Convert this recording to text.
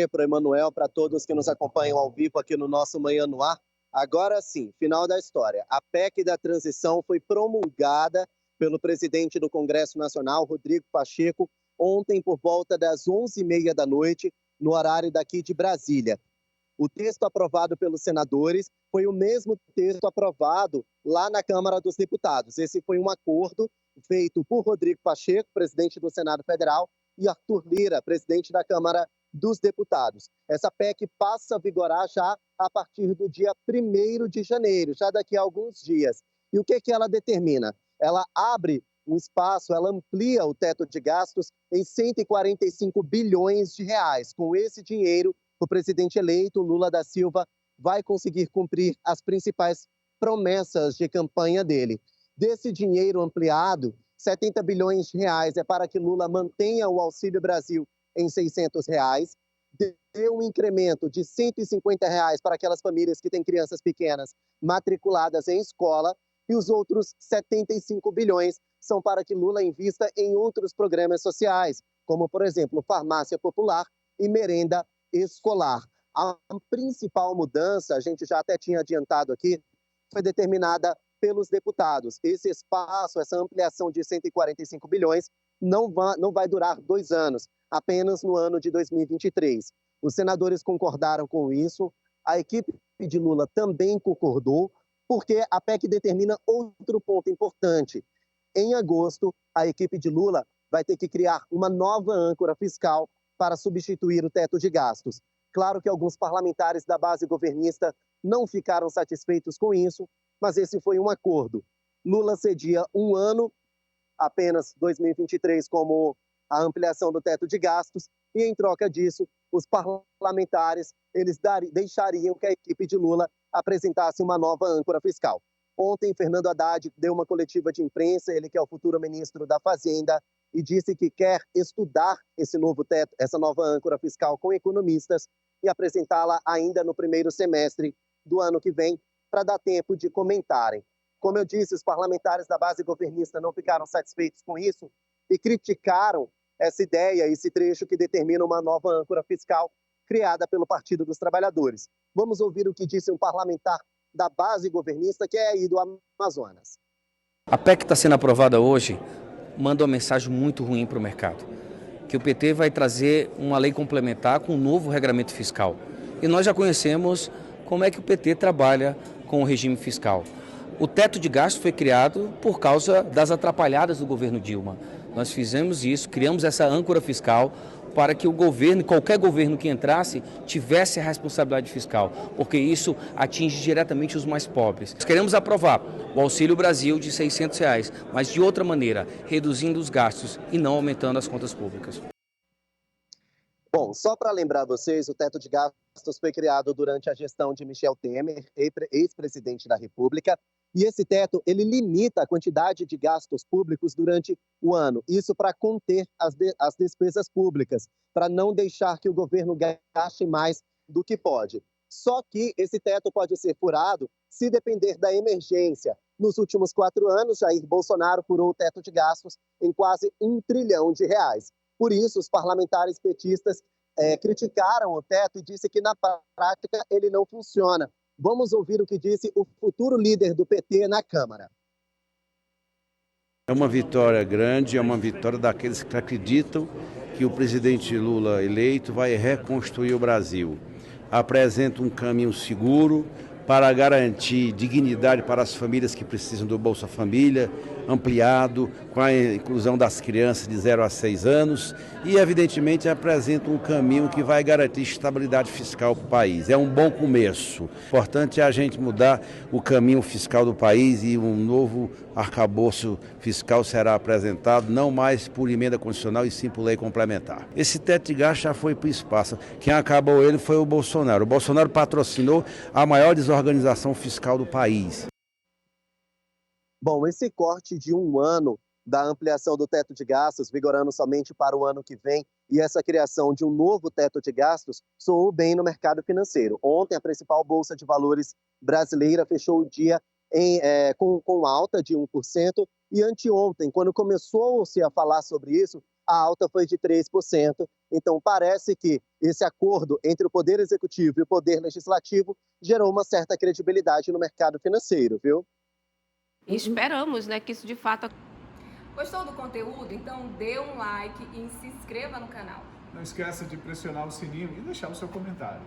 para o Emanuel, para todos que nos acompanham ao vivo aqui no nosso Manhã no Ar. Agora sim, final da história. A PEC da transição foi promulgada pelo presidente do Congresso Nacional, Rodrigo Pacheco, ontem por volta das 11h30 da noite, no horário daqui de Brasília. O texto aprovado pelos senadores foi o mesmo texto aprovado lá na Câmara dos Deputados. Esse foi um acordo feito por Rodrigo Pacheco, presidente do Senado Federal, e Arthur Lira, presidente da Câmara dos Deputados. Essa PEC passa a vigorar já a partir do dia 1º de janeiro, já daqui a alguns dias. E o que ela determina? Ela abre um espaço, ela amplia o teto de gastos em 145 bilhões de reais. Com esse dinheiro, o presidente eleito, Lula da Silva, vai conseguir cumprir as principais promessas de campanha dele. Desse dinheiro ampliado, 70 bilhões de reais é para que Lula mantenha o Auxílio Brasil em R$ 600, dê um incremento de R$ 150 para aquelas famílias que têm crianças pequenas matriculadas em escola, e os outros 75 bilhões são para que Lula invista em outros programas sociais, como, por exemplo, farmácia popular e merenda escolar. A principal mudança, a gente já até tinha adiantado aqui, foi determinada pelos deputados. Esse espaço, essa ampliação de 145 bilhões, não vai durar 2 anos, apenas no ano de 2023. Os senadores concordaram com isso, a equipe de Lula também concordou, porque a PEC determina outro ponto importante. Em agosto, a equipe de Lula vai ter que criar uma nova âncora fiscal para substituir o teto de gastos. Claro que alguns parlamentares da base governista não ficaram satisfeitos com isso, mas esse foi um acordo. Lula cedia 1 ano, apenas 2023, como a ampliação do teto de gastos, e em troca disso, os parlamentares eles deixariam que a equipe de Lula apresentasse uma nova âncora fiscal. Ontem, Fernando Haddad deu uma coletiva de imprensa, ele que é o futuro ministro da Fazenda, e disse que quer estudar esse novo teto, essa nova âncora fiscal com economistas e apresentá-la ainda no primeiro semestre do ano que vem, para dar tempo de comentarem. Como eu disse, os parlamentares da base governista não ficaram satisfeitos com isso e criticaram essa ideia, esse trecho que determina uma nova âncora fiscal criada pelo Partido dos Trabalhadores. Vamos ouvir o que disse um parlamentar da base governista, que é aí do Amazonas. A PEC que está sendo aprovada hoje manda uma mensagem muito ruim para o mercado, que o PT vai trazer uma lei complementar com um novo regramento fiscal. E nós já conhecemos como é que o PT trabalha com o regime fiscal. O teto de gasto foi criado por causa das atrapalhadas do governo Dilma. Nós fizemos isso, criamos essa âncora fiscal para que o governo, qualquer governo que entrasse, tivesse a responsabilidade fiscal, porque isso atinge diretamente os mais pobres. Nós queremos aprovar o Auxílio Brasil de R$ 600, mas de outra maneira, reduzindo os gastos e não aumentando as contas públicas. Bom, só para lembrar vocês, o teto de gastos foi criado durante a gestão de Michel Temer, ex-presidente da República, e esse teto, ele limita a quantidade de gastos públicos durante o ano. Isso para conter as despesas públicas, para não deixar que o governo gaste mais do que pode. Só que esse teto pode ser furado se depender da emergência. Nos últimos 4 anos, Jair Bolsonaro furou o teto de gastos em quase R$ 1 trilhão. Por isso, os parlamentares petistas criticaram o teto e disse que, na prática, ele não funciona. Vamos ouvir o que disse o futuro líder do PT na Câmara. É uma vitória grande, é uma vitória daqueles que acreditam que o presidente Lula eleito vai reconstruir o Brasil. Apresenta um caminho seguro para garantir dignidade para as famílias que precisam do Bolsa Família, ampliado, com a inclusão das crianças de 0 a 6 anos e, evidentemente, apresenta um caminho que vai garantir estabilidade fiscal para o país. É um bom começo. O importante é a gente mudar o caminho fiscal do país e um novo arcabouço fiscal será apresentado, não mais por emenda constitucional e sim por lei complementar. Esse teto de gasto já foi para o espaço. Quem acabou ele foi o Bolsonaro. O Bolsonaro patrocinou a maior desorganização fiscal do país. Bom, esse corte de 1 ano da ampliação do teto de gastos, vigorando somente para o ano que vem, e essa criação de um novo teto de gastos, soou bem no mercado financeiro. Ontem, a principal bolsa de valores brasileira fechou o dia com alta de 1%, e anteontem, quando começou-se a falar sobre isso, a alta foi de 3%, Então, parece que esse acordo entre o Poder Executivo e o Poder Legislativo gerou uma certa credibilidade no mercado financeiro, viu? E esperamos, né, que isso de fato... Gostou do conteúdo? Então dê um like e se inscreva no canal. Não esqueça de pressionar o sininho e deixar o seu comentário.